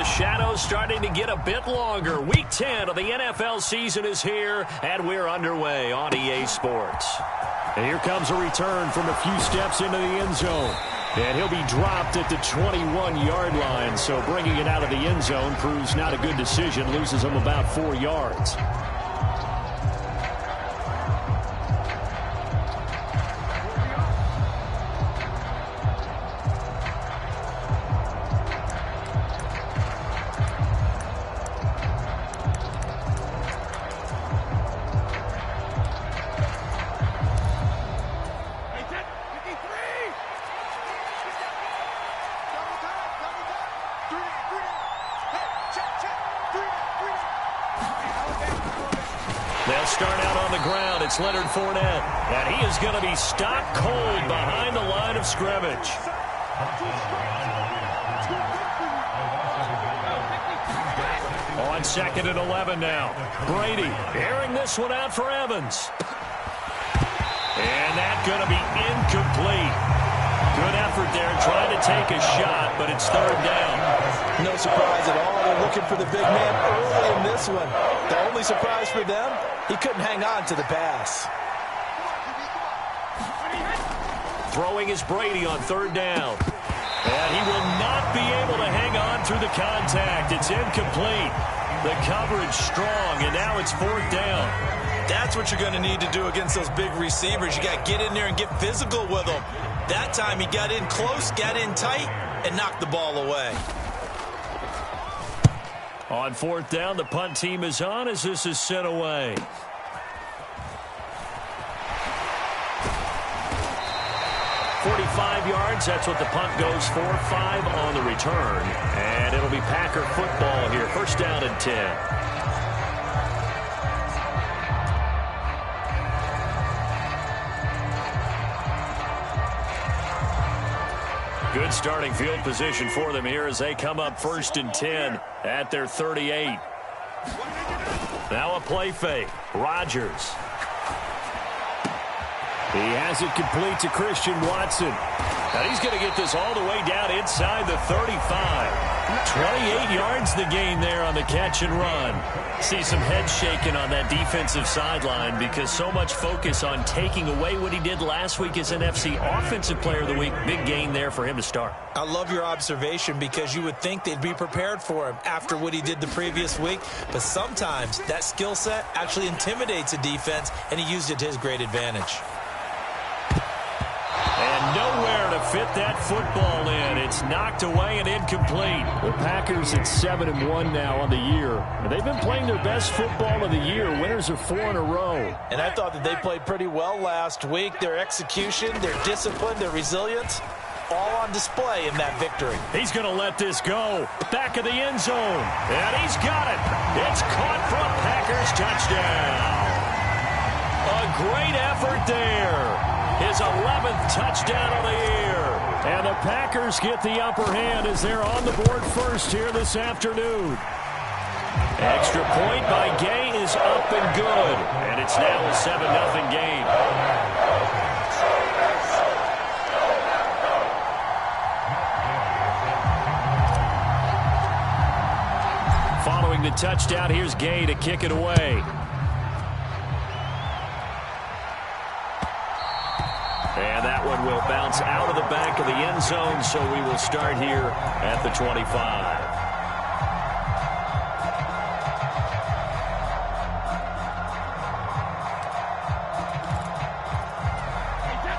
The shadows starting to get a bit longer. Week 10 of the NFL season is here, and we're underway on EA Sports. And here comes a return from a few steps into the end zone. And he'll be dropped at the 21-yard line. So bringing it out of the end zone proves not a good decision. Loses him about 4 yards. They'll start out on the ground. It's Leonard Fournette. And he is going to be stopped cold behind the line of scrimmage. On 2nd and 11 now. Brady airing this one out for Evans. And that's going to be incomplete. Good effort there trying to take a shot, but it's 3rd down. No surprise at all. They're looking for the big man early in this one. The only surprise for them, he couldn't hang on to the pass. Throwing is Brady on 3rd down. And he will not be able to hang on through the contact. It's incomplete. The coverage strong, and now it's 4th down. That's what you're going to need to do against those big receivers. You got to get in there and get physical with them. That time he got in close, got in tight, and knocked the ball away. On 4th down, the punt team is on as this is sent away. "45 yards, that's what the punt goes for. 5 on the return. And it'll be Packer football here. 1st down and 10. Good starting field position for them here as they come up 1st and 10 at their 38. Now a play fake. Rodgers. He has it complete to Christian Watson. And he's going to get this all the way down inside the 35. 28 yards the gain there on the catch and run. See some head shaking on that defensive sideline because so much focus on taking away what he did last week as NFC Offensive Player of the Week. Big gain there for him to start. I love your observation because you would think they'd be prepared for him after what he did the previous week. But sometimes that skill set actually intimidates a defense, and he used it to his great advantage. And nowhere to fit that football in. It's knocked away and incomplete. The Packers at 7-1 now on the year. And they've been playing their best football of the year. Winners are 4 in a row. And I thought that they played pretty well last week. Their execution, their discipline, their resilience, all on display in that victory. He's going to let this go. Back of the end zone. And he's got it. It's caught for a Packers touchdown. A great effort there. His 11th touchdown of the year. And the Packers get the upper hand as they're on the board first here this afternoon. Extra point by Gay is up and good. And it's now a 7-0 game. Following the touchdown, here's Gay to kick it away. And that one will bounce out of the back of the end zone, so we will start here at the 25.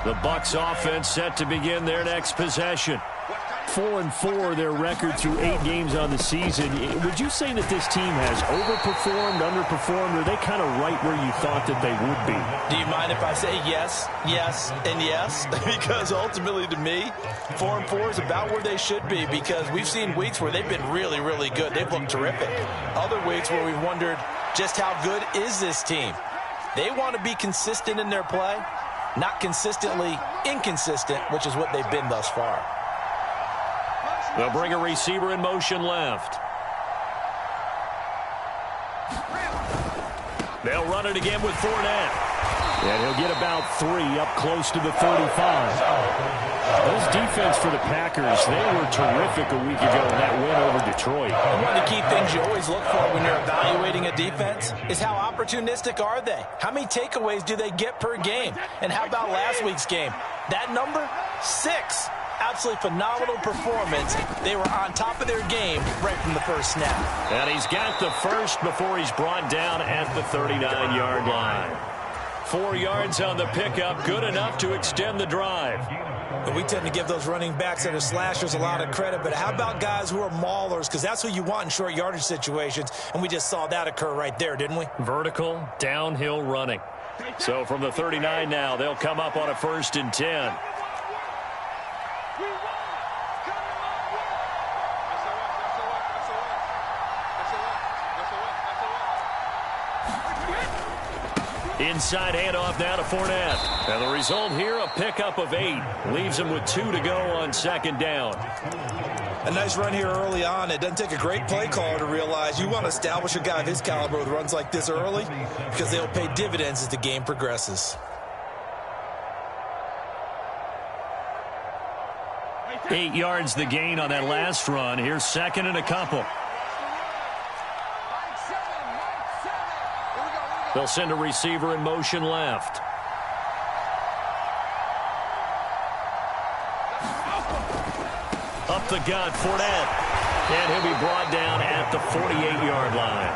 The Bucs offense set to begin their next possession. 4-4 their record through 8 games on the season. Would you say that this team has overperformed, underperformed, or are they kind of right where you thought that they would be? Do you mind if I say yes, yes, and yes? Because ultimately to me, 4-4 is about where they should be because we've seen weeks where they've been really, really good. They've looked terrific. Other weeks where we've wondered just how good is this team? They want to be consistent in their play, not consistently inconsistent, which is what they've been thus far. They'll bring a receiver in motion left. They'll run it again with Fournette. And he'll get about 3 up close to the 35. This defense for the Packers, they were terrific a week ago in that win over Detroit. And one of the key things you always look for when you're evaluating a defense is how opportunistic are they? How many takeaways do they get per game? And how about last week's game? That number? 6. Absolutely phenomenal performance. They were on top of their game right from the first snap. And he's got the first before he's brought down at the 39-yard line. 4 yards on the pickup, good enough to extend the drive. And we tend to give those running backs that are slashers a lot of credit, but how about guys who are maulers? Because that's what you want in short yardage situations, and we just saw that occur right there, didn't we? Vertical, downhill running. So from the 39 now, they'll come up on a 1st and 10. Inside handoff now to Fournette. And the result here, a pickup of 8. Leaves him with 2 to go on 2nd down. A nice run here early on. It doesn't take a great play caller to realize you want to establish a guy of his caliber with runs like this early because they'll pay dividends as the game progresses. 8 yards the gain on that last run. Here's 2nd and a couple. They'll send a receiver in motion left. Up the gut, Fournette. And he'll be brought down at the 48-yard line.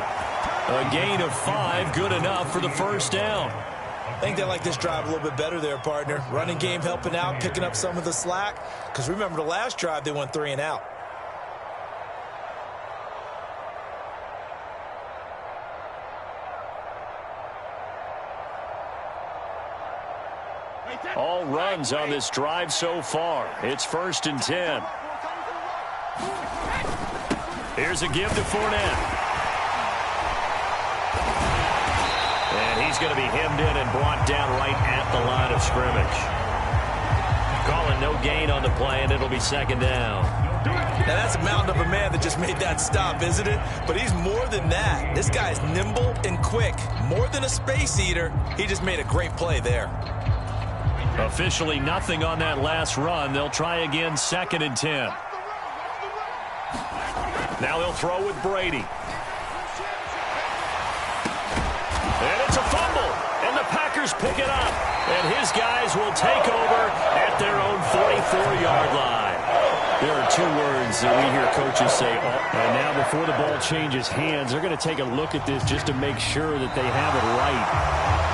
A gain of 5, good enough for the 1st down. I think they like this drive a little bit better there, partner. Running game helping out, picking up some of the slack. Because remember the last drive, they went 3 and out. All runs on this drive so far. It's 1st and 10. Here's a give to Fournette. And he's going to be hemmed in and brought down right at the line of scrimmage. Calling no gain on the play, and it'll be 2nd down. Now that's a mountain of a man that just made that stop, isn't it? But he's more than that. This guy's nimble and quick. More than a space eater. He just made a great play there. Officially nothing on that last run. They'll try again, 2nd and 10. Now they'll throw with Brady. And it's a fumble. And the Packers pick it up. And his guys will take over at their own 44-yard line. There are 2 words that we hear coaches say. And now before the ball changes hands, they're going to take a look at this just to make sure that they have it right.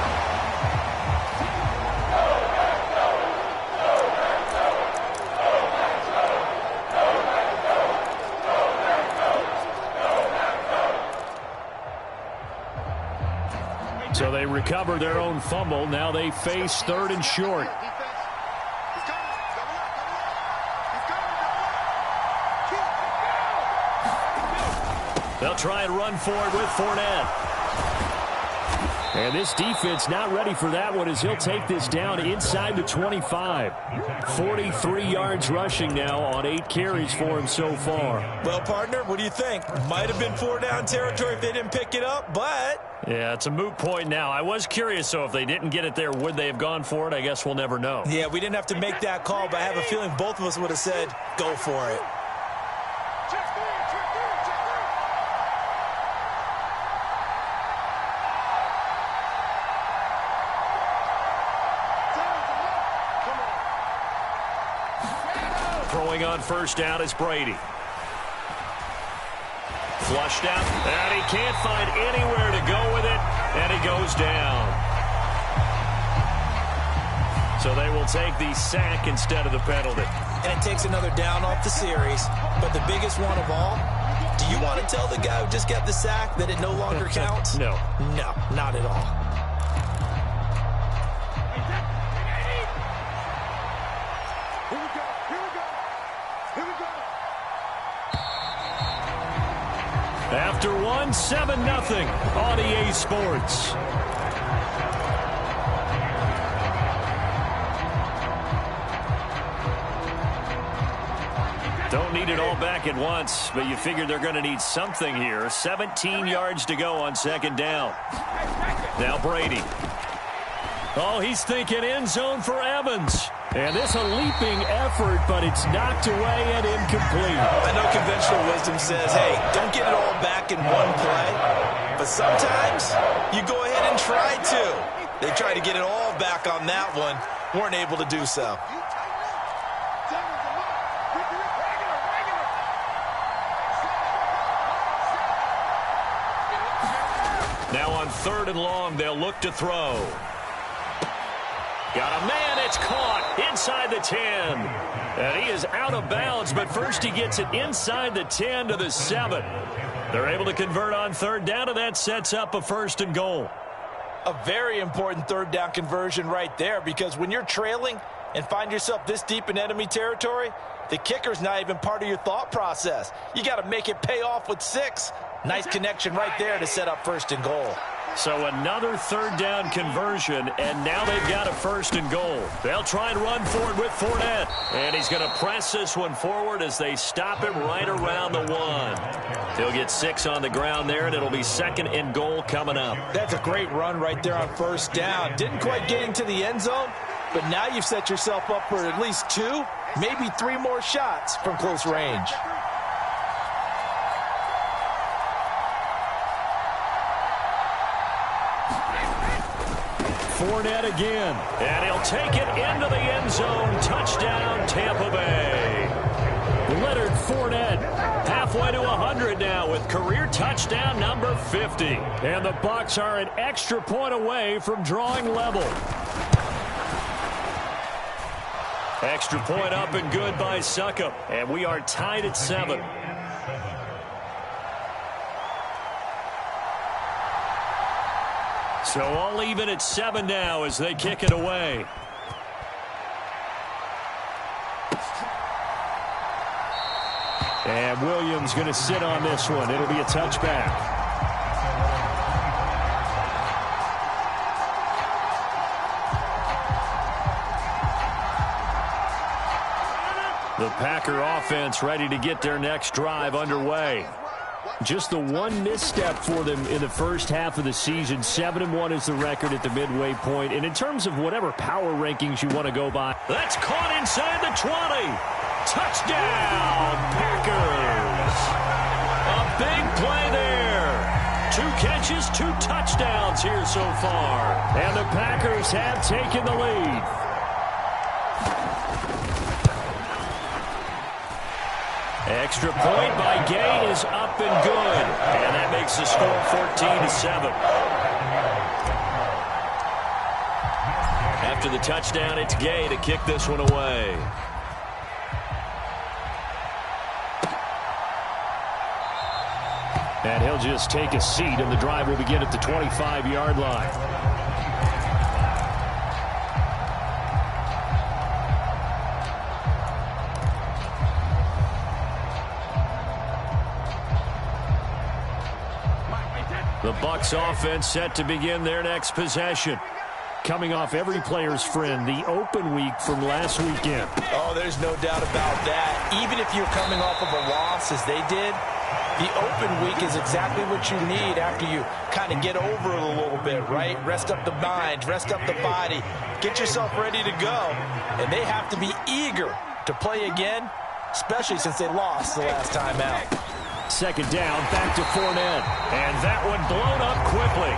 So they recover their own fumble. Now they face 3rd and short. They'll try and run for it with Fournette. And this defense not ready for that one as he'll take this down inside the 25. 43 yards rushing now on 8 carries for him so far. Well, partner, what do you think? Might have been 4-down territory if they didn't pick it up, but... Yeah, it's a moot point now. I was curious, so if they didn't get it there, would they have gone for it? I guess we'll never know. Yeah, we didn't have to make that call, but I have a feeling both of us would have said, go for it. Throwing on 1st down is Brady. Flushed out, and he can't find anywhere to go with it, and he goes down. So they will take the sack instead of the penalty. And it takes another down off the series. But the biggest one of all, do you want to tell the guy who just got the sack that it no longer counts? No. No, not at all. After 1, 7-0 on EA Sports. Don't need it all back at once, but you figure they're going to need something here. 17 yards to go on 2nd down. Now Brady. Oh, he's thinking end zone for Evans. And this a leaping effort, but it's knocked away and incomplete. I know conventional wisdom says, hey, don't get it all back in one play. But sometimes you go ahead and try to. They tried to get it all back on that one. Weren't able to do so. Now on 3rd and long, they'll look to throw. Got a man, it's caught inside the 10. And he is out of bounds, but first he gets it inside the 10 to the 7. They're able to convert on 3rd down, and that sets up a 1st and goal. A very important 3rd down conversion right there, because when you're trailing and find yourself this deep in enemy territory, the kicker's not even part of your thought process. You got to make it pay off with 6. Nice connection right there to set up 1st and goal. So another 3rd down conversion, and now they've got a 1st and goal. They'll try and run forward with Fournette. And he's going to press this one forward as they stop him right around the 1. He'll get 6 on the ground there, and it'll be 2nd and goal coming up. That's a great run right there on 1st down. Didn't quite get into the end zone, but now you've set yourself up for at least 2, maybe 3 more shots from close range. Fournette again. And he'll take it into the end zone. Touchdown, Tampa Bay. Leonard Fournette. Halfway to 100 now with career touchdown number 50. And the Bucs are an extra point away from drawing level. Extra point up and good by Succop. And we are tied at 7. So all even at 7 now as they kick it away. And Williams going to sit on this one. It'll be a touchback. The Packer offense ready to get their next drive underway. Just the one misstep for them in the first half of the season. 7-1 is the record at the midway point. And in terms of whatever power rankings you want to go by. That's caught inside the 20. Touchdown, Packers. A big play there. 2 catches, 2 touchdowns here so far. And the Packers have taken the lead. Extra point by Gay is up and good. And that makes the score 14-7. After the touchdown, it's Gay to kick this one away. And he'll just take a seat, and the drive will begin at the 25-yard line. The Bucs offense set to begin their next possession. Coming off every player's friend, the open week from last weekend. Oh, there's no doubt about that. Even if you're coming off of a loss as they did, the open week is exactly what you need after you kind of get over it a little bit, right? Rest up the mind, rest up the body, get yourself ready to go. And they have to be eager to play again, especially since they lost the last time out. 2nd down, back to Fournette. And that one blown up quickly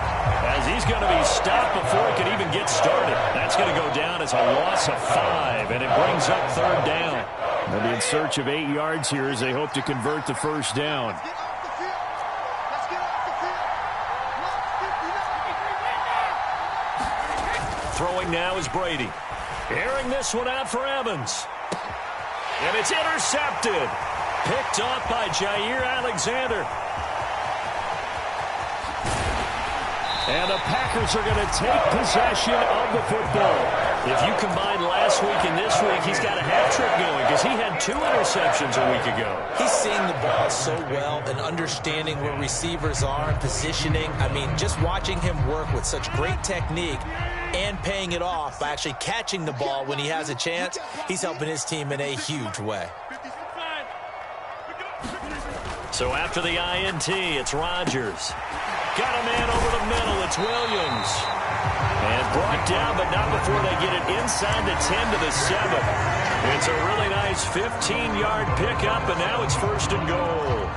as he's going to be stopped before he can even get started. That's going to go down as a loss of 5, and it brings up 3rd down. They'll be in search of 8 yards here as they hope to convert the 1st down. Throwing now is Brady. Airing this one out for Evans. And it's intercepted. Picked off by Jair Alexander. And the Packers are going to take possession of the football. If you combine last week and this week, he's got a hat trick going because he had 2 interceptions a week ago. He's seeing the ball so well and understanding where receivers are and positioning. I mean, just watching him work with such great technique and paying it off by actually catching the ball when he has a chance, he's helping his team in a huge way. So after the INT, it's Rodgers. Got a man over the middle. It's Williams. And brought down, but not before they get it inside the 10 to the 7. It's a really nice 15-yard pickup, and now it's 1st and goal.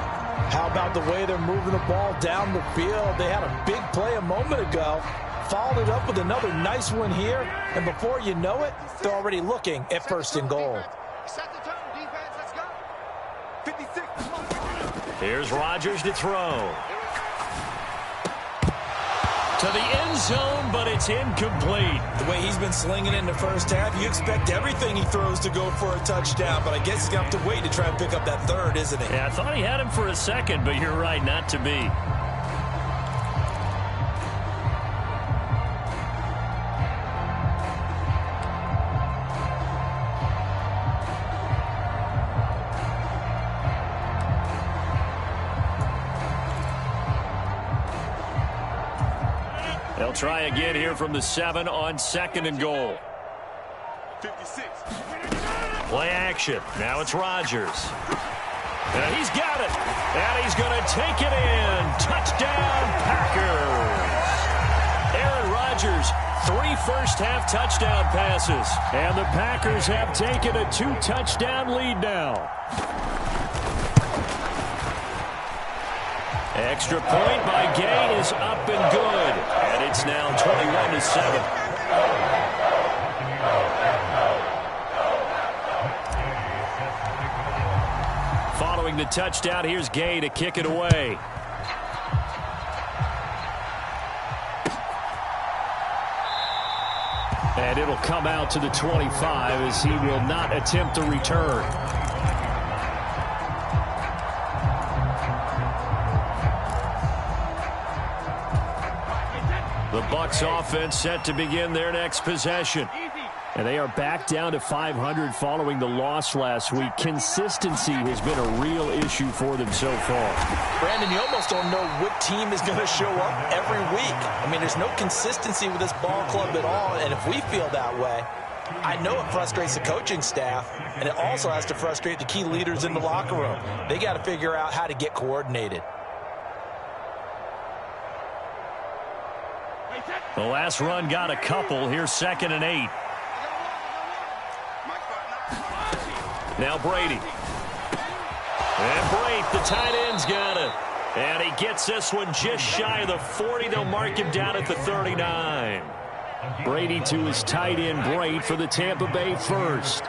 How about the way they're moving the ball down the field? They had a big play a moment ago. Followed it up with another nice one here. And before you know it, they're already looking at 1st and goal. Here's Rodgers to throw. To the end zone, but it's incomplete. The way he's been slinging in the first half, you expect everything he throws to go for a touchdown. But I guess he's going to have to wait to try and pick up that 3rd, isn't he? Yeah, I thought he had him for a second, but you're right, not to be. They'll try again here from the 7 on 2nd and goal. 56. Play action. Now it's Rodgers. And he's got it. And he's going to take it in. Touchdown, Packers. Aaron Rodgers, 3 first-half touchdown passes. And the Packers have taken a 2-touchdown lead now. Extra point by Gay is up and good. And it's now 21-7. Following the touchdown, here's Gay to kick it away. And it'll come out to the 25 as he will not attempt to return. The Bucs offense set to begin their next possession. And they are back down to 500 following the loss last week. Consistency has been a real issue for them so far. Brandon, you almost don't know what team is going to show up every week. I mean, there's no consistency with this ball club at all. And if we feel that way, I know it frustrates the coaching staff. And it also has to frustrate the key leaders in the locker room. They got to figure out how to get coordinated. The last run got a couple. Here's 2nd and 8. Now Brady. And Brate, the tight end's got it. And he gets this one just shy of the 40. They'll mark him down at the 39. Brady to his tight end, Brate, for the Tampa Bay first.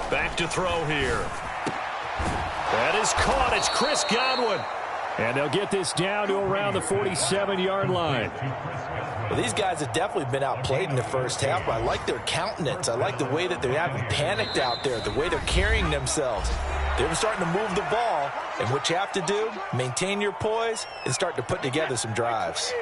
Back to throw here. That is caught. It's Chris Godwin. And they'll get this down to around the 47-yard line. Well, these guys have definitely been outplayed in the first half, but I like their countenance. I like the way that they haven't panicked out there, the way they're carrying themselves. They're starting to move the ball, and what you have to do, maintain your poise and start to put together some drives.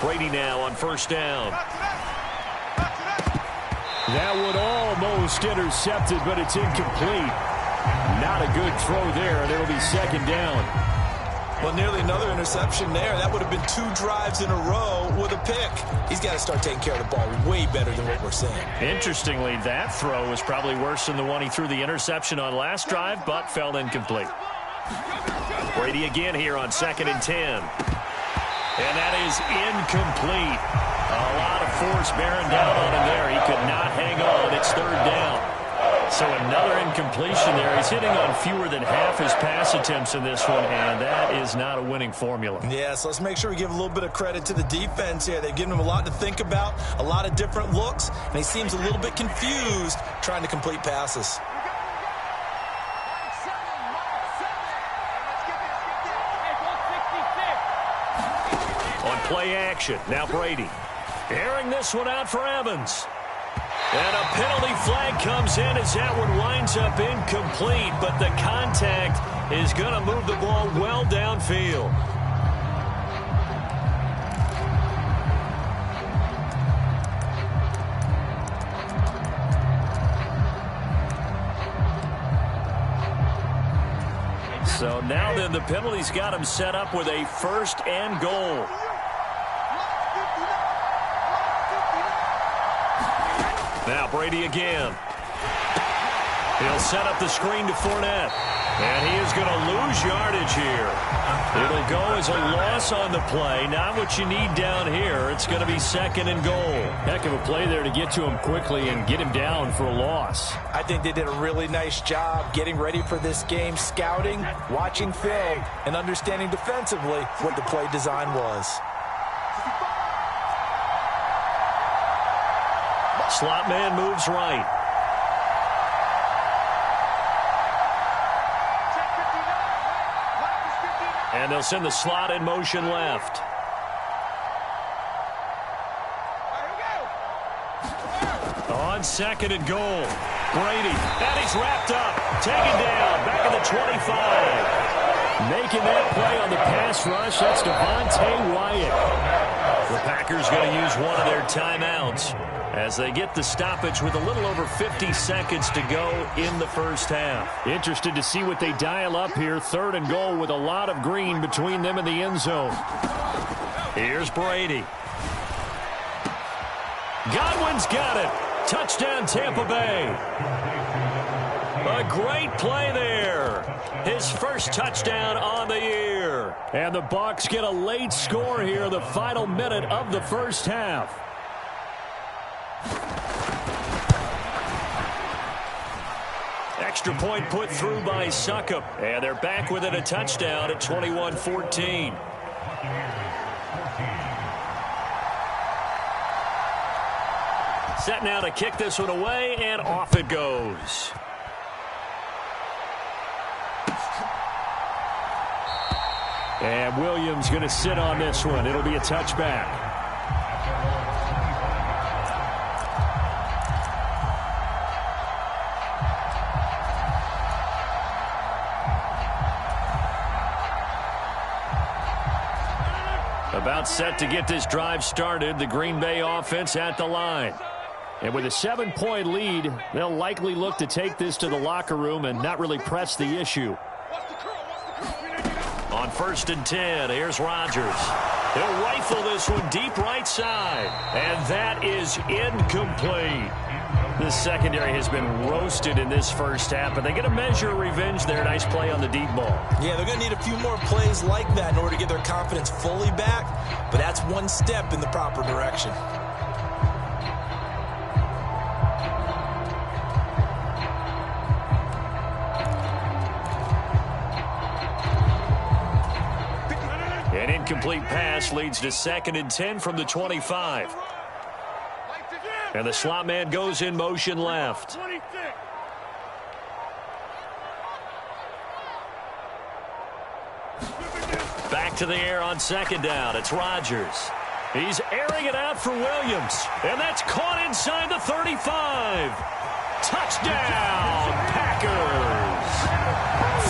Brady now on 1st down. That one almost intercepted, but it's incomplete. Not a good throw there, and it'll be 2nd down. Well, nearly another interception there. That would have been 2 drives in a row with a pick. He's got to start taking care of the ball way better than what we're seeing. Interestingly, that throw was probably worse than the one he threw the interception on last drive, but fell incomplete. Brady again here on 2nd and 10. And that is incomplete. A lot of force bearing down on him there. He could not hang on. It's 3rd down. So another incompletion there. He's hitting on fewer than half his pass attempts in this one, and that is not a winning formula. Yeah, so let's make sure we give a little bit of credit to the defense here. They've given him a lot to think about, a lot of different looks, and he seems a little bit confused trying to complete passes. Play action. Now Brady. Airing this one out for Evans. And a penalty flag comes in as that one winds up incomplete, but the contact is going to move the ball well downfield. So now then the penalty's got him set up with a 1st and goal. Now Brady again. He'll set up the screen to Fournette. And he is going to lose yardage here. It'll go as a loss on the play. Not what you need down here. It's going to be 2nd and goal. Heck of a play there to get to him quickly and get him down for a loss. I think they did a really nice job getting ready for this game, scouting, watching film, and understanding defensively what the play design was. Slot man moves right. And they'll send the slot in motion left. On 2nd and goal. Brady. And he's wrapped up. Taken down. Back in the 25. Making that play on the pass rush. That's Devontae Wyatt. The Packers going to use one of their timeouts as they get the stoppage with a little over 50 seconds to go in the first half. Interested to see what they dial up here. 3rd and goal with a lot of green between them and the end zone. Here's Brady. Godwin's got it. Touchdown Tampa Bay. A great play there. His first touchdown on the year. And the Bucs get a late score here in the final minute of the first half. Extra point put through by Succop. And they're back within a touchdown at 21-14. Set now to kick this one away, and off it goes. And Williams going to sit on this one. It'll be a touchback. About set to get this drive started. The Green Bay offense at the line. And with a 7-point lead, they'll likely look to take this to the locker room and not really press the issue. On 1st and 10, here's Rodgers. He'll rifle this one deep right side. And that is incomplete. The secondary has been roasted in this first half, but they get a measure of revenge there. Nice play on the deep ball. Yeah, they're going to need a few more plays like that in order to get their confidence fully back, but that's one step in the proper direction. An incomplete pass leads to 2nd and 10 from the 25. And the slot man goes in motion left. Back to the air on 2nd down. It's Rodgers. He's airing it out for Williams. And that's caught inside the 35. Touchdown, Packers.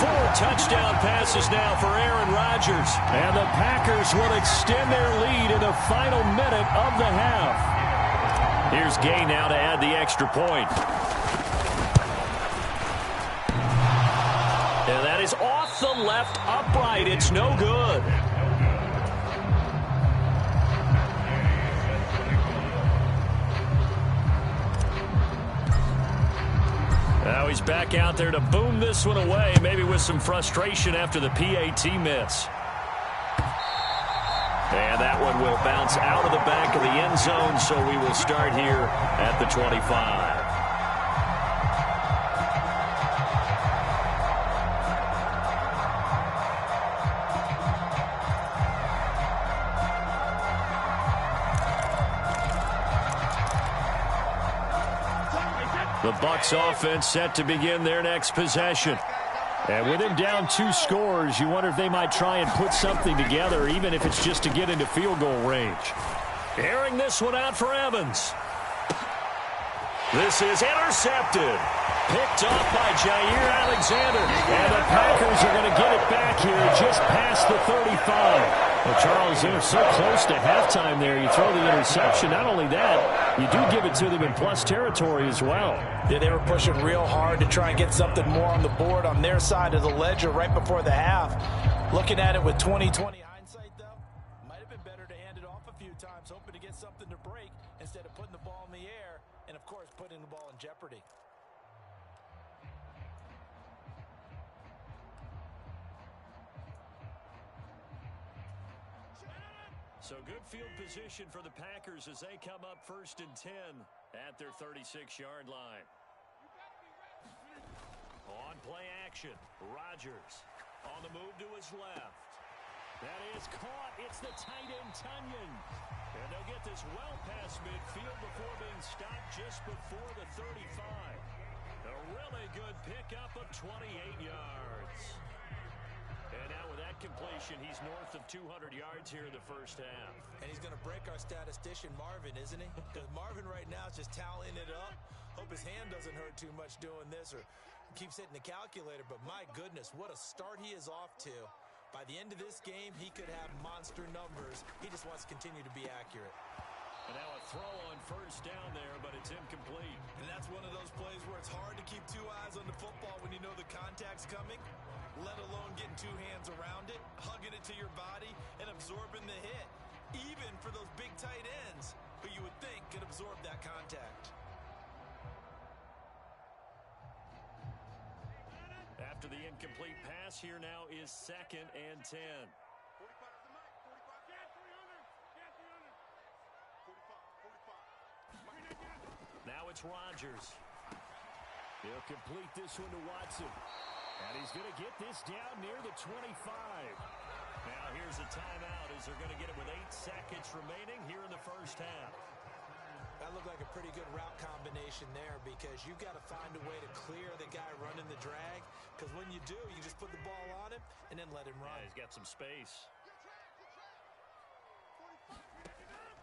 4 touchdown passes now for Aaron Rodgers. And the Packers will extend their lead in the final minute of the half. Here's Gay now to add the extra point. And that is off the left upright. It's no good. Now he's back out there to boom this one away, maybe with some frustration after the PAT miss. And that one will bounce out of the back of the end zone, so we will start here at the 25. The Bucs offense set to begin their next possession. And with him down 2 scores, you wonder if they might try and put something together, even if it's just to get into field goal range. Airing this one out for Evans. This is intercepted. Picked off by Jair Alexander. And the Packers are going to get it back here just past the 35. Well, Charles, they're so close to halftime there. You throw the interception. Not only that, you do give it to them in plus territory as well. Yeah, they were pushing real hard to try and get something more on the board on their side of the ledger right before the half. Looking at it with 20/20 hindsight, though, might have been better to hand it off a few times, hoping to get something to break instead of putting the ball in the air and, of course, putting the ball in jeopardy. So good field position for the Packers as they come up 1st and 10 at their 36-yard line. On play action, Rodgers on the move to his left. That is caught. It's the tight end, Tunyon. And they'll get this well past midfield before being stopped just before the 35. A really good pickup of 28 yards. And now with that completion, he's north of 200 yards here in the first half. And he's going to break our statistician, Marvin, isn't he? Because Marvin right now is just tallying it up. Hope his hand doesn't hurt too much doing this or keeps hitting the calculator. But my goodness, what a start he is off to. By the end of this game, he could have monster numbers. He just wants to continue to be accurate. And now a throw on first down there, but it's incomplete. And that's one of those plays where it's hard to keep two eyes on the football when you know the contact's coming, let alone getting two hands around it, hugging it to your body, and absorbing the hit, even for those big tight ends who you would think could absorb that contact. After the incomplete pass, here now is 2nd and 10. Now it's Rodgers. He'll complete this one to Watson. And he's going to get this down near the 25. Now here's a timeout as they're going to get it with 8 seconds remaining here in the first half. That looked like a pretty good route combination there because you've got to find a way to clear the guy running the drag, because when you do, you just put the ball on him and then let him run. Yeah, he's got some space.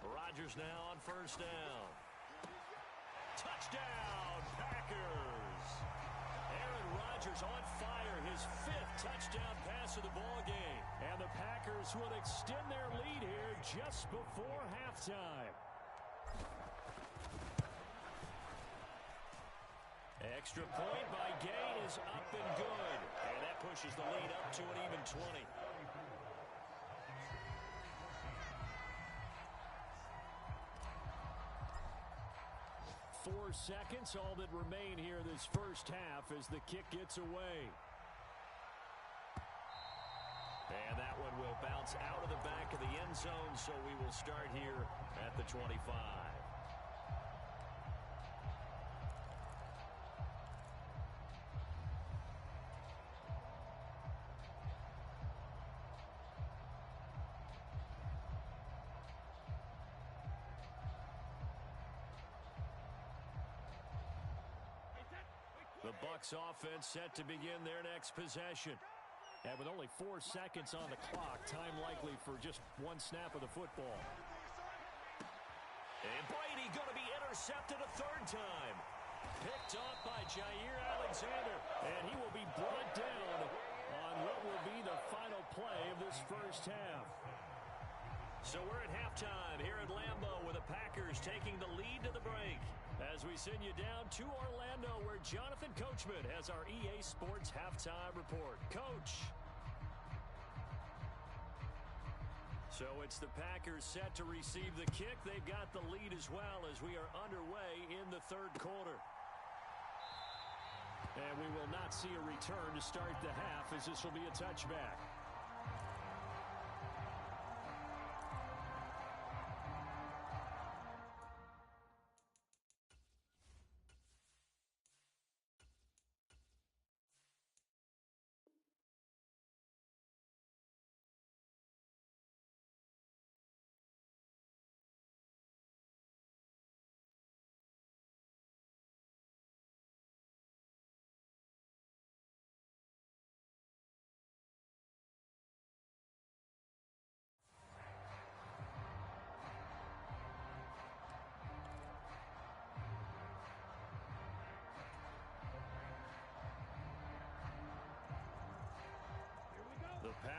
Rodgers now on first down. Touchdown, Packers! Aaron Rodgers on fire, his 5th touchdown pass of the ball game. And the Packers will extend their lead here just before halftime. Extra point by Gay is up and good. And that pushes the lead up to an even 20. 4 seconds, all that remain here this first half as the kick gets away. And that one will bounce out of the back of the end zone, so we will start here at the 25. The Bucs offense set to begin their next possession. And with only 4 seconds on the clock, time likely for just one snap of the football. And Brady going to be intercepted a 3rd time. Picked off by Jair Alexander. And he will be brought down on what will be the final play of this first half. So we're at halftime here at Lambeau with the Packers taking the lead to the break. As we send you down to Orlando where Jonathan Coachman has our EA Sports Halftime Report. Coach. So it's the Packers set to receive the kick. They've got the lead as well as we are underway in the 3rd quarter. And we will not see a return to start the half as this will be a touchback.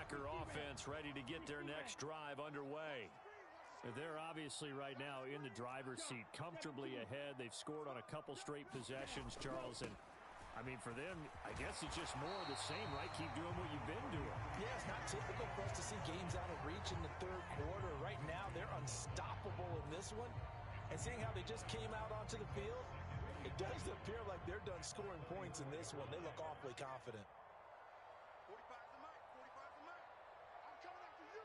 Packer offense ready to get their next drive underway. They're obviously right now in the driver's seat, comfortably ahead. They've scored on a couple straight possessions, Charles, and I mean, for them, I guess it's just more of the same, right? Keep doing what you've been doing. Yeah, it's not typical for us to see games out of reach in the third quarter. Right now, they're unstoppable in this one. And seeing how they just came out onto the field, it does appear like they're done scoring points in this one. They look awfully confident. 45's the mic. 45's the mic. I'm coming after you.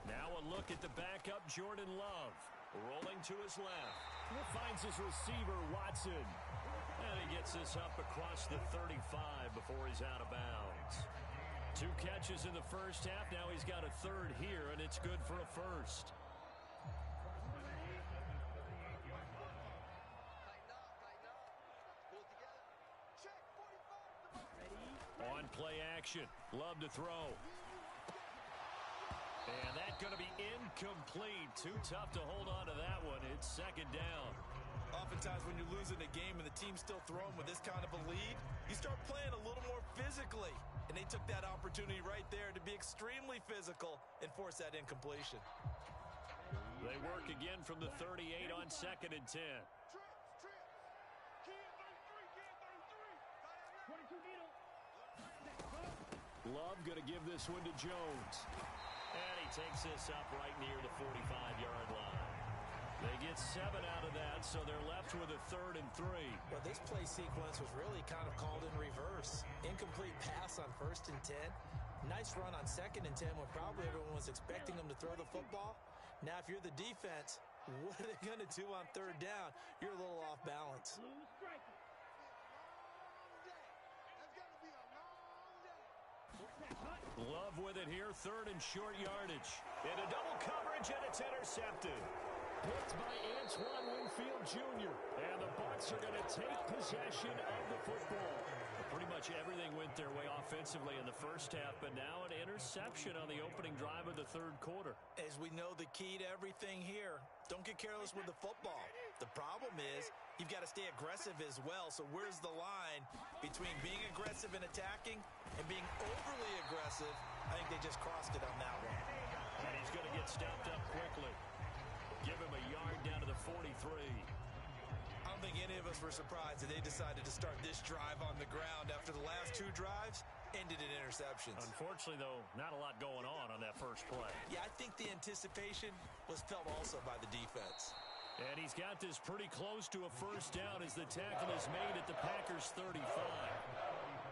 Now a look at the backup, Jordan Love. Rolling to his left. He finds his receiver, Watson. And he gets this up across the 35 before he's out of bounds. 2 catches in the first half. Now he's got a third here, and it's good for a first. On play action. Love to throw. And that's going to be incomplete. Too tough to hold on to that one. It's second down. Oftentimes when you're losing a game and the team's still throwing with this kind of a lead, you start playing a little more physically. And they took that opportunity right there to be extremely physical and force that incompletion. They work again from the 38 on 2nd and 10. Love going to give this one to Jones. And he takes this up right near the 45-yard line. They get 7 out of that, so they're left with a 3rd and 3. Well, this play sequence was really kind of called in reverse. Incomplete pass on 1st and 10. Nice run on 2nd and 10 when probably everyone was expecting them to throw the football. Now, if you're the defense, what are they going to do on 3rd down? You're a little off balance. Love with it here, 3rd and short yardage. Into double coverage, and it's intercepted. Picked by Antoine Winfield Jr. And the Bucs are going to take possession of the football. Pretty much everything went their way offensively in the first half, but now an interception on the opening drive of the 3rd quarter. As we know, the key to everything here, don't get careless with the football. The problem is you've got to stay aggressive as well. So where's the line between being aggressive and attacking and being overly aggressive? I think they just crossed it on that one. And he's going to get stopped up quickly. Give him a yard down to the 43. I don't think any of us were surprised that they decided to start this drive on the ground after the last 2 drives ended in interceptions. Unfortunately, though, not a lot going on that first play. Yeah, I think the anticipation was felt also by the defense. And he's got this pretty close to a first down as the tackle is made at the Packers' 35.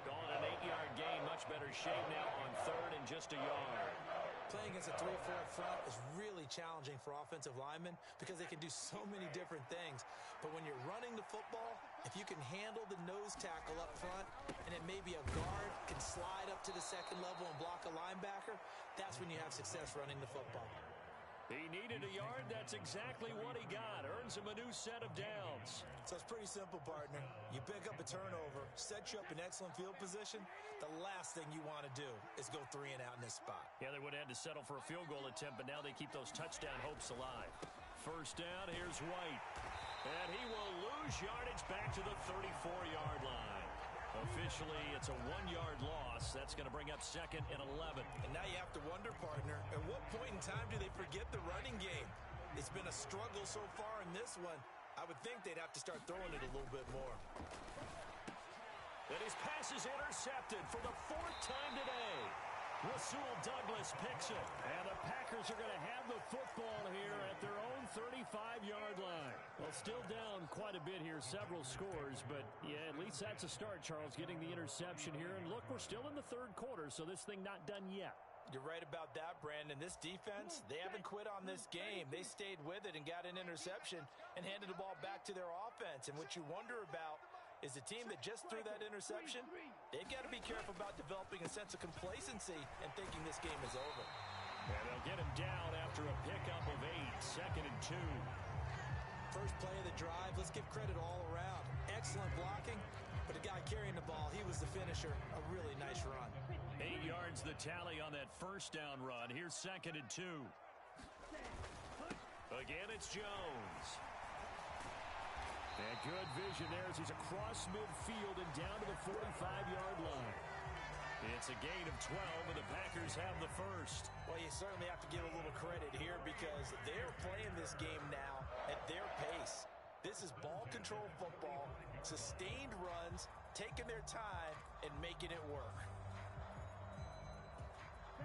Calling an 8-yard gain, much better shape now on 3rd and just a yard. Playing against a 3-4 front is really challenging for offensive linemen because they can do so many different things. But when you're running the football, if you can handle the nose tackle up front and then maybe a guard can slide up to the 2nd level and block a linebacker, that's when you have success running the football. He needed a yard. That's exactly what he got. Earns him a new set of downs. So it's pretty simple, partner. You pick up a turnover, set you up in excellent field position. The last thing you want to do is go 3 and out in this spot. Yeah, they would have had to settle for a field goal attempt, but now they keep those touchdown hopes alive. First down, here's White. And he will lose yardage back to the 34-yard line. Officially, it's a 1-yard loss. That's going to bring up 2nd and 11. And now you have to wonder, partner, at what point in time do they forget the running game? It's been a struggle so far in this one. I would think they'd have to start throwing it a little bit more. And his pass is intercepted for the 4th time today. Rasul Douglas picks it. And the Packers are going to have the football here at their own 35-yard line. Well, still down quite a bit here, several scores. But, yeah, at least that's a start, Charles, getting the interception here. And, look, we're still in the 3rd quarter, so this thing not done yet. You're right about that, Brandon. This defense, they haven't quit on this game. They stayed with it and got an interception and handed the ball back to their offense. And what you wonder about is the team that just threw that interception, they've got to be careful about developing a sense of complacency and thinking this game is over. And they'll get him down after a pickup of 8, 2nd and 2. First play of the drive, let's give credit all around. Excellent blocking, but the guy carrying the ball, he was the finisher. A really nice run. 8 yards the tally on that first down run. Here's 2nd and 2. Again, it's Jones. And good vision there as he's across midfield and down to the 45-yard line. It's a gain of 12, and the Packers have the first. Well, you certainly have to give a little credit here because they're playing this game now at their pace. This is ball control football, sustained runs, taking their time, and making it work.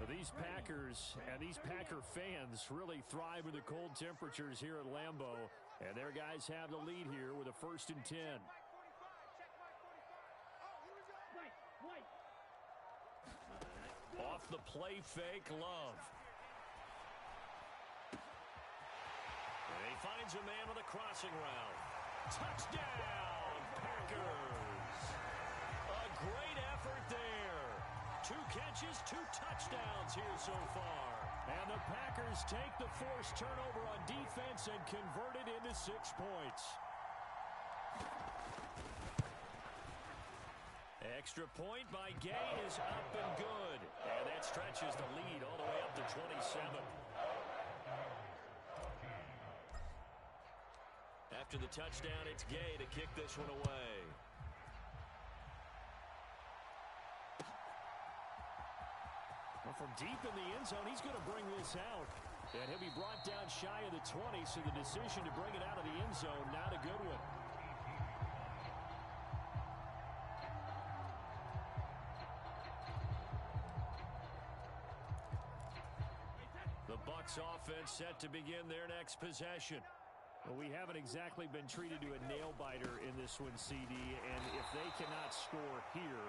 These Packers and these Packer fans really thrive in the cold temperatures here at Lambeau. And their guys have the lead here with a 1st and 10. Off the play fake, Love. And he finds a man with a crossing route. Touchdown, Packers. A great effort there. 2 catches, 2 touchdowns here so far. And the Packers take the forced turnover on defense and convert it into 6 points. Extra point by Gay is up and good. And that stretches the lead all the way up to 27. After the touchdown, it's Gay to kick this one away. Well, from deep in the end zone, he's going to bring this out. And he'll be brought down shy of the 20, so the decision to bring it out of the end zone, not a good one. The Bucs offense set to begin their next possession. Well, we haven't exactly been treated to a nail-biter in this one, CD, and if they cannot score here,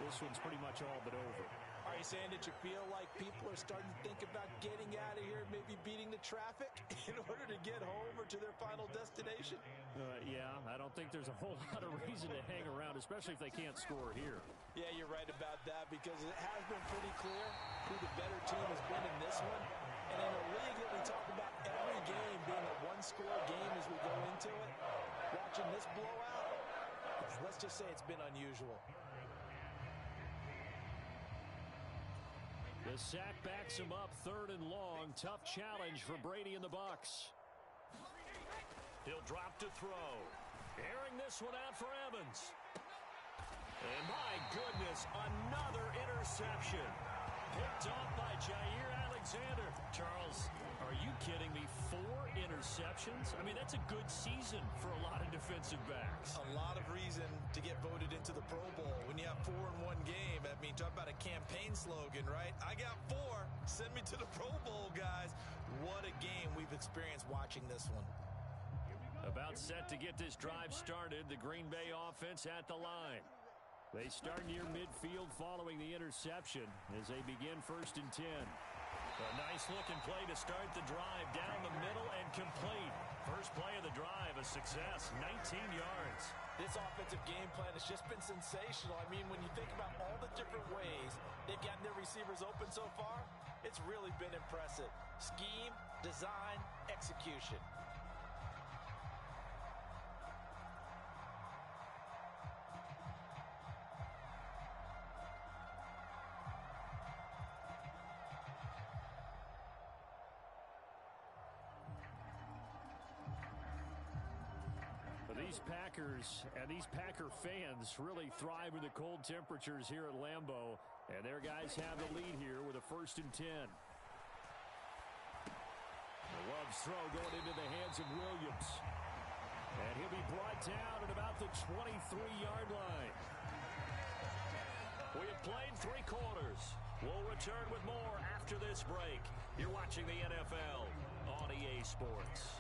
this one's pretty much all but over. Are you saying that you feel like people are starting to think about getting out of here, maybe beating the traffic in order to get home or to their final destination? Yeah, I don't think there's a whole lot of reason to hang around, especially if they can't score here. Yeah, you're right about that because it has been pretty clear who the better team has been in this one. And in a league that we talk about every game being a one-score game as we go into it, watching this blowout, let's just say it's been unusual. The sack backs him up, 3rd and long. Tough challenge for Brady and the Bucs. He'll drop to throw. Airing this one out for Evans. And my goodness, another interception. Picked off by Jair Alexander. Charles, are you kidding me? 4 interceptions? I mean, that's a good season for a lot of defensive backs. A lot of reason to get voted into the Pro Bowl when you have 4 in one game. I mean, talk about a campaign slogan, right? I got 4. Send me to the Pro Bowl, guys. What a game we've experienced watching this one. About set to get this drive started. The Green Bay offense at the line. They start near midfield following the interception as they begin 1st and 10. A nice-looking play to start the drive down the middle and complete. First play of the drive, a success, 19 yards. This offensive game plan has just been sensational. I mean, when you think about all the different ways they've gotten their receivers open so far, it's really been impressive. Scheme, design, execution. These Packers and these Packer fans really thrive in the cold temperatures here at Lambeau. And their guys have the lead here with a 1st and 10. The Love's throw going into the hands of Williams. And he'll be brought down at about the 23-yard line. We have played 3 quarters. We'll return with more after this break. You're watching the NFL on EA Sports.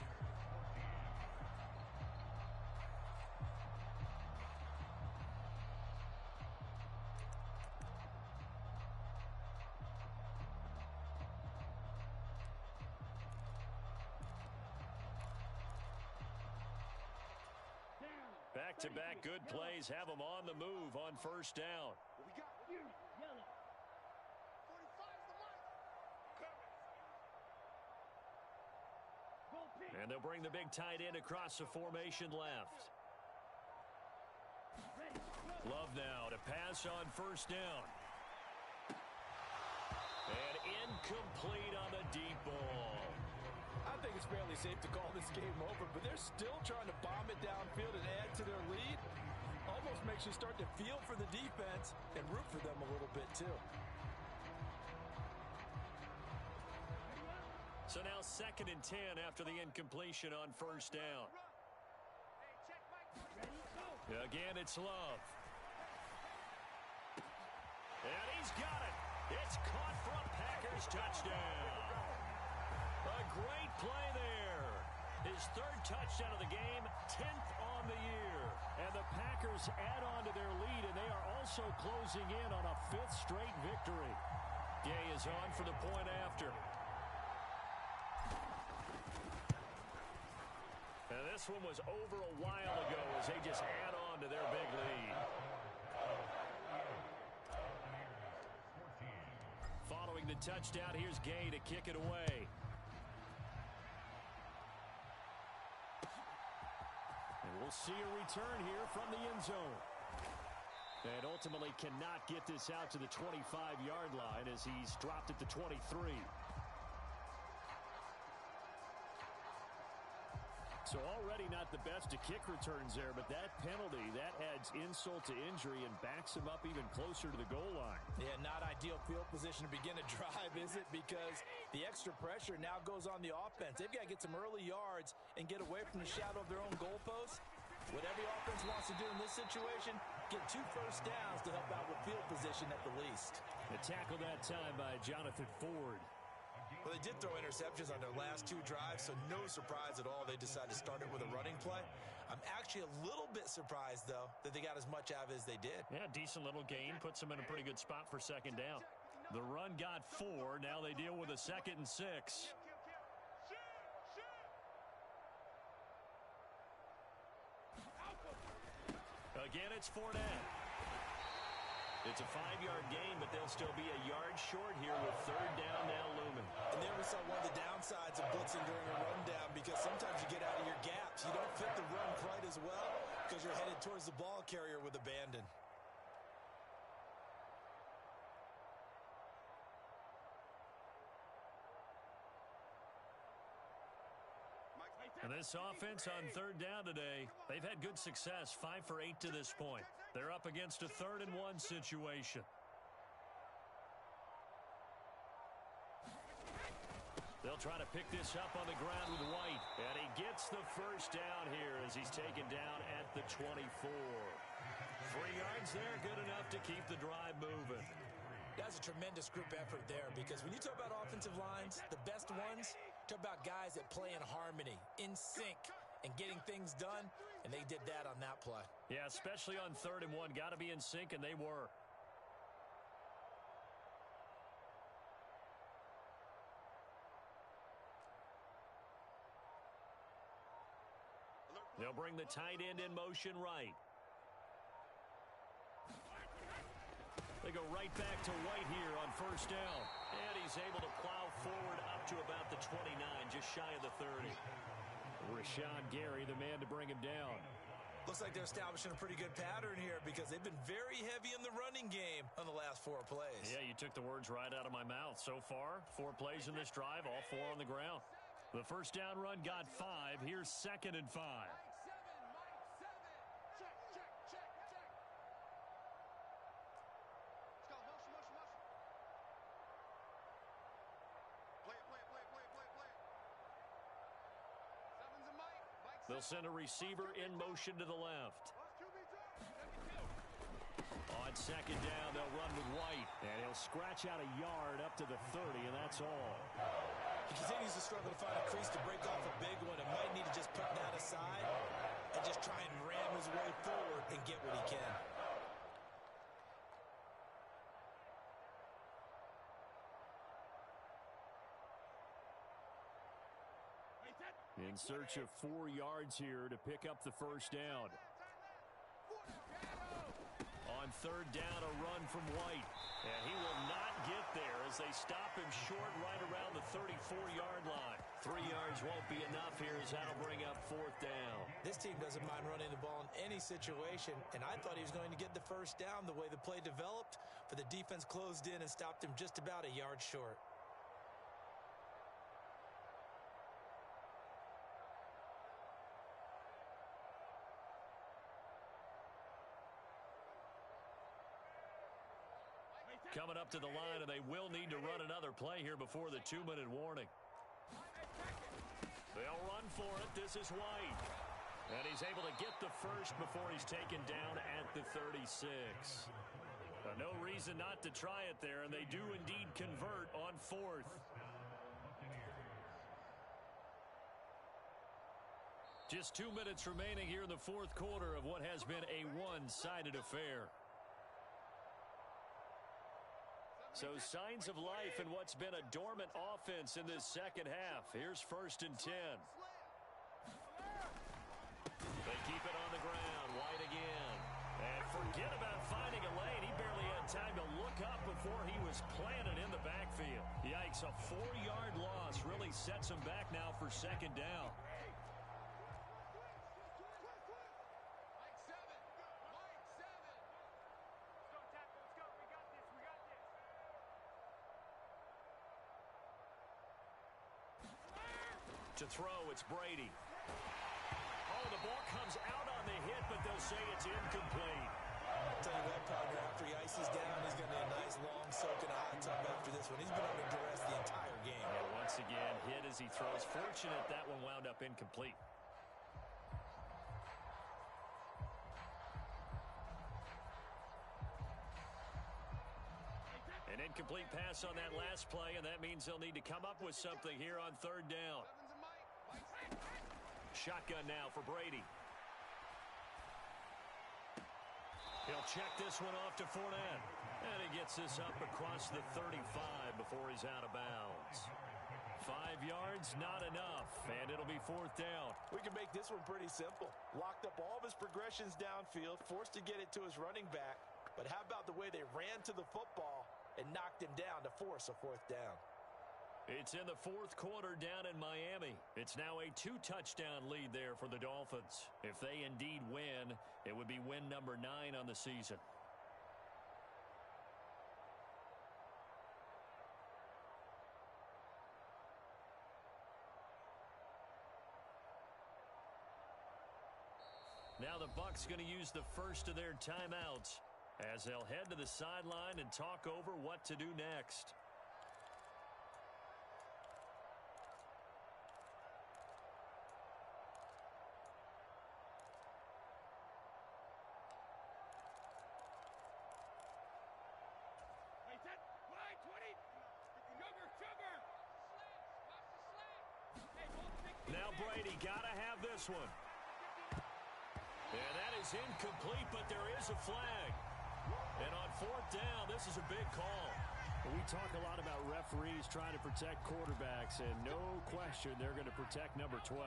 Back-to-back good plays have them on the move on 1st down. We got you. Yellow. 45's the mic. And they'll bring the big tight end across the formation left. Love now to pass on 1st down. And incomplete on the deep ball. I think it's fairly safe to call this game over, but they're still trying to bomb it downfield and add to their lead. almost makes you start to feel for the defense and root for them a little bit too. So now 2nd and 10 after the incompletion on first down. Again, it's Love. And he's got it. It's caught for a Packers touchdown. A great play there. His 3rd touchdown of the game, 10th on the year. And the Packers add on to their lead, and they are also closing in on a 5th straight victory. Gay is on for the point after. And this one was over a while ago as they just add on to their big lead. Following the touchdown, here's Gay to kick it away. And we'll see a return here from the end zone. And ultimately cannot get this out to the 25-yard line as he's dropped at the 23. So already not the best to kick returns there, but that penalty, that adds insult to injury and backs him up even closer to the goal line. Yeah, not ideal field position to begin a drive, is it? Because the extra pressure now goes on the offense. They've got to get some early yards and get away from the shadow of their own goalposts. What every offense wants to do in this situation, get 2 first downs to help out with field position at the least. A tackle that time by Jonathan Ford. Well, they did throw interceptions on their last 2 drives, so no surprise at all they decided to start it with a running play. I'm actually a little bit surprised, though, that they got as much out of it as they did. Yeah, decent little gain. Puts them in a pretty good spot for 2nd down. The run got 4. Now they deal with a 2nd and 6. Again, it's Fournette. It's a 5-yard gain, but they'll still be a yard short here with 3rd down now looming. And there we saw one of the downsides of blitzing during a rundown, because sometimes you get out of your gaps. You don't fit the run quite as well because you're headed towards the ball carrier with abandon. And this offense on 3rd down today, they've had good success, 5 for 8 to this point. They're up against a 3rd and 1 situation. They'll try to pick this up on the ground with White. And he gets the first down here as he's taken down at the 24. 3 yards there, good enough to keep the drive moving. That's a tremendous group effort there, because when you talk about offensive lines, the best ones, talk about guys that play in harmony, in sync, and getting things done, and they did that on that play. Yeah, especially on 3rd and 1. Got to be in sync, and they were. They'll bring the tight end in motion right. They go right back to White here on 1st down. And he's able to plow forward up to about the 29, just shy of the 30. Rashawn Gary, the man to bring him down. Looks like they're establishing a pretty good pattern here, because they've been very heavy in the running game on the last 4 plays. Yeah, you took the words right out of my mouth. So far, 4 plays in this drive, all 4 on the ground. The 1st down run got 5. Here's 2nd and 5. They'll send a receiver in motion to the left. On 2nd down, they'll run with White. And he'll scratch out a yard up to the 30, and that's all. He continues to struggle to find a crease to break off a big one, and might need to just put that aside and just try and ram his way forward and get what he can. In search of 4 yards here to pick up the 1st down. On 3rd down, a run from White. And he will not get there as they stop him short right around the 34-yard line. 3 yards won't be enough here as that'll bring up 4th down. This team doesn't mind running the ball in any situation, and I thought he was going to get the 1st down the way the play developed, but the defense closed in and stopped him just about a yard short. Coming up to the line, and they will need to run another play here before the 2-minute warning. They'll run for it. This is White. And he's able to get the first before he's taken down at the 36. No reason not to try it there, and they do indeed convert on 4th. Just 2 minutes remaining here in the 4th quarter of what has been a one-sided affair. So signs of life in what's been a dormant offense in this second half. Here's 1st and 10. They keep it on the ground. White again. And forget about finding a lane. He barely had time to look up before he was planted in the backfield. Yikes, a 4-yard loss really sets him back now for 2nd down. To throw, it's Brady. Oh, the ball comes out on the hit, but they'll say it's incomplete. I'll tell you what, partner, after he ices down, he's going to need a nice long soak in a hot tub after this one. He's been under duress the entire game. And once again, hit as he throws. Fortunate that one wound up incomplete. An incomplete pass on that last play, and that means they'll need to come up with something here on 3rd down. Shotgun now for Brady. He'll check this one off to Fournette. And he gets this up across the 35 before he's out of bounds. 5 yards, not enough, and it'll be 4th down. We can make this one pretty simple. Locked up all of his progressions downfield, forced to get it to his running back. But how about the way they ran to the football and knocked him down to force a 4th down? It's in the 4th quarter down in Miami. It's now a 2-touchdown lead there for the Dolphins. If they indeed win, it would be win number 9 on the season. Now the Bucs going to use the first of their timeouts as they'll head to the sideline and talk over what to do next. Now Brady got to have this one. And that is incomplete, but there is a flag. And on 4th down, this is a big call. We talk a lot about referees trying to protect quarterbacks, and no question they're going to protect number 12.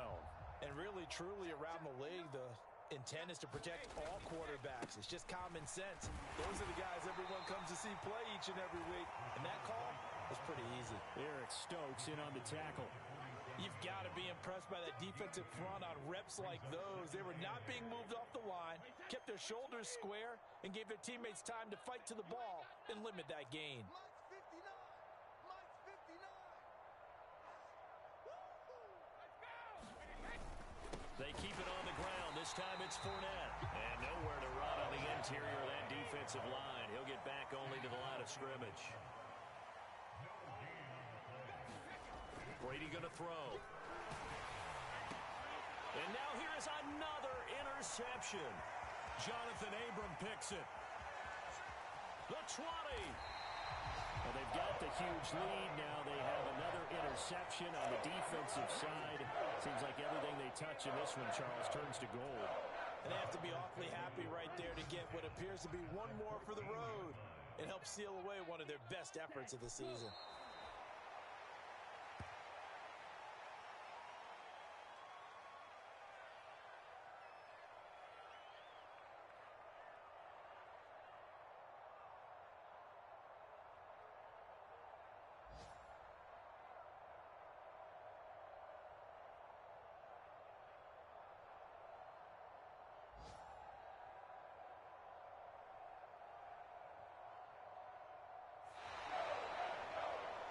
And really, truly, around the league, the intent is to protect all quarterbacks. It's just common sense. Those are the guys everyone comes to see play each and every week. And that call was pretty easy. Eric Stokes in on the tackle. You've got to be impressed by that defensive front on reps like those. They were not being moved off the line, kept their shoulders square, and gave their teammates time to fight to the ball and limit that gain. Mike's 59. Mike's 59. They keep it on the ground. This time it's Fournette. And nowhere to run on the interior of that defensive line. He'll get back only to the line of scrimmage. Brady going to throw. And now here is another interception. Jonathan Abram picks it. The 20. Well, they've got the huge lead now. They have another interception on the defensive side. Seems like everything they touch in this one, Charles, turns to gold. And they have to be awfully happy right there to get what appears to be one more for the road and help seal away one of their best efforts of the season.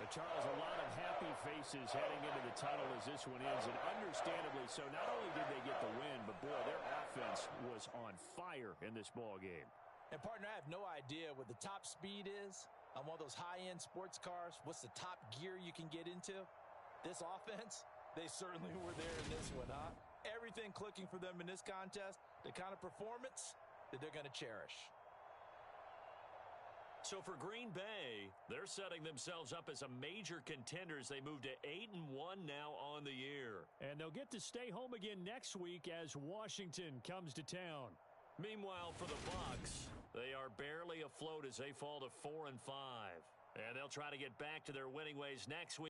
Charles, a lot of happy faces heading into the tunnel as this one ends, and understandably so. Not only did they get the win, but, boy, their offense was on fire in this ball game. And, partner, I have no idea what the top speed is on one of those high-end sports cars, what's the top gear you can get into? This offense, they certainly were there in this one, huh? Everything clicking for them in this contest, the kind of performance that they're going to cherish. So for Green Bay, they're setting themselves up as a major contender as they move to 8-1 now on the year. And they'll get to stay home again next week as Washington comes to town. Meanwhile, for the Bucs, they are barely afloat as they fall to 4-5. And they'll try to get back to their winning ways next week.